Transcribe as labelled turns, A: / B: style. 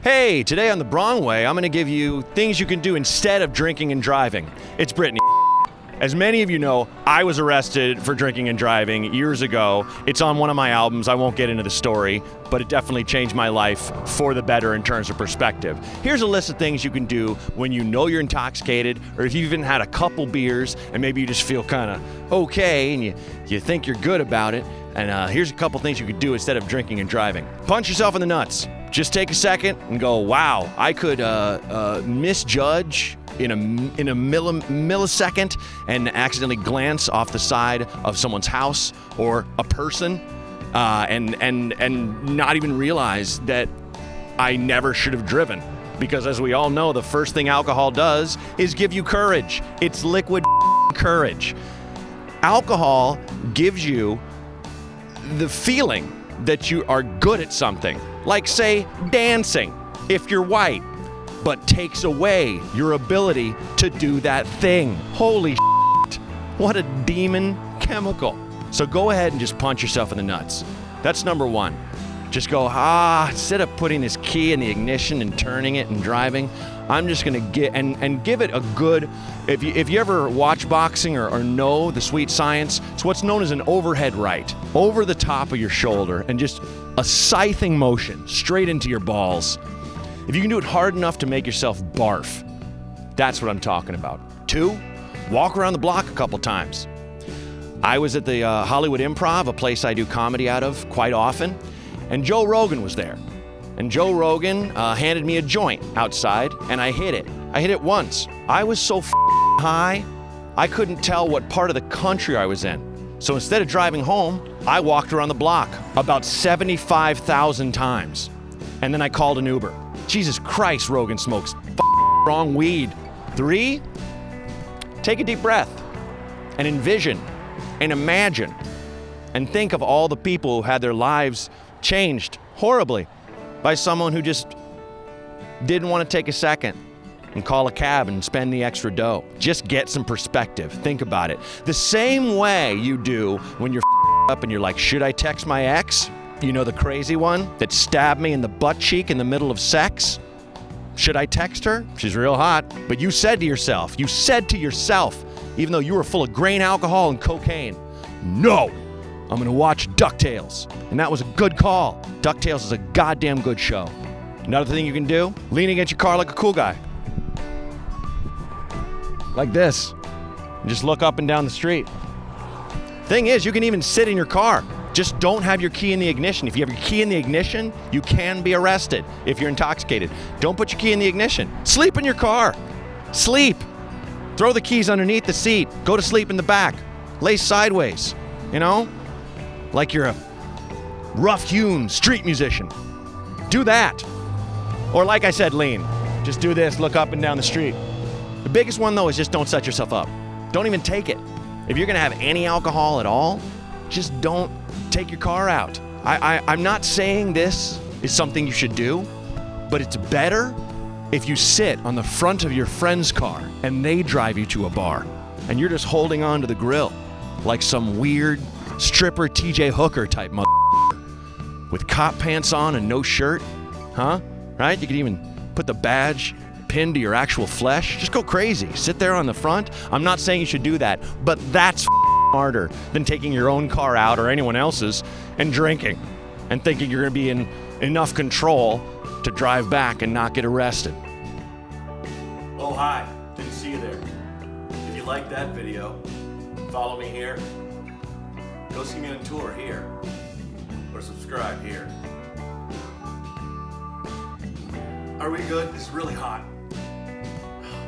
A: Hey, today on the Braung Way, I'm going to give you things you can do instead of drinking and driving. It's Brittany. As many of you know, I was arrested for drinking and driving years ago. It's on one of my albums. I won't get into the story, but it definitely changed my life for the better in terms of perspective. Here's a list of things you can do when you know you're intoxicated, or if you've even had a couple beers and maybe you just feel kind of okay and you think you're good about it. And here's a couple things you could do instead of drinking and driving. Punch yourself in the nuts. Just take a second and go, wow, I could misjudge in a millisecond and accidentally glance off the side of someone's house or a person and not even realize that I never should have driven. Because as we all know, the first thing alcohol does is give you courage. It's liquid courage. Alcohol gives you the feeling that you are good at something, like say dancing if you're white, but takes away your ability to do that thing. Holy shit, what a demon chemical. So go ahead and just punch yourself in the nuts. That's number one. Just go, instead of putting this key in the ignition and turning it and driving, I'm just gonna get and give it a good, if you ever watch boxing or know the sweet science, it's what's known as an overhead right, over the top of your shoulder, and just a scything motion straight into your balls. If you can do it hard enough to make yourself barf, that's what I'm talking about. 2, walk around the block a couple times. I was at the Hollywood Improv, a place I do comedy out of quite often, and Joe Rogan was there. And Joe Rogan handed me a joint outside, and I hit it. I hit it once. I was so high, I couldn't tell what part of the country I was in. So instead of driving home, I walked around the block about 75,000 times. And then I called an Uber. Jesus Christ, Rogan smokes wrong weed. 3, take a deep breath and envision and imagine and think of all the people who had their lives changed horribly by someone who just didn't want to take a second and call a cab and spend the extra dough. Just get some perspective. Think about it. The same way you do when you're up and you're like, should I text my ex? You know, the crazy one that stabbed me in the butt cheek in the middle of sex? Should I text her? She's real hot. But you said to yourself, even though you were full of grain alcohol and cocaine, no, I'm gonna watch DuckTales. And that was a good call. DuckTales is a goddamn good show. Another thing you can do, lean against your car like a cool guy. Like this. And just look up and down the street. Thing is, you can even sit in your car. Just don't have your key in the ignition. If you have your key in the ignition, you can be arrested if you're intoxicated. Don't put your key in the ignition. Sleep in your car. Sleep. Throw the keys underneath the seat. Go to sleep in the back. Lay sideways, you know? Like you're a rough-hewn street musician. Do that. Or like I said, lean. Just do this, look up and down the street. The biggest one, though, is just don't set yourself up. Don't even take it. If you're gonna have any alcohol at all, just don't take your car out. I'm not saying this is something you should do, but it's better if you sit on the front of your friend's car and they drive you to a bar and you're just holding on to the grill like some weird stripper TJ Hooker type with cop pants on and no shirt, huh? Right? You could even put the badge pinned to your actual flesh. Just go crazy. Sit there on the front. I'm not saying you should do that, but that's smarter than taking your own car out or anyone else's and drinking and thinking you're going to be in enough control to drive back and not get arrested. Oh, hi. Didn't see you there. If you liked that video, follow me here. Go see me on tour here. Or subscribe here. Are we good? It's really hot.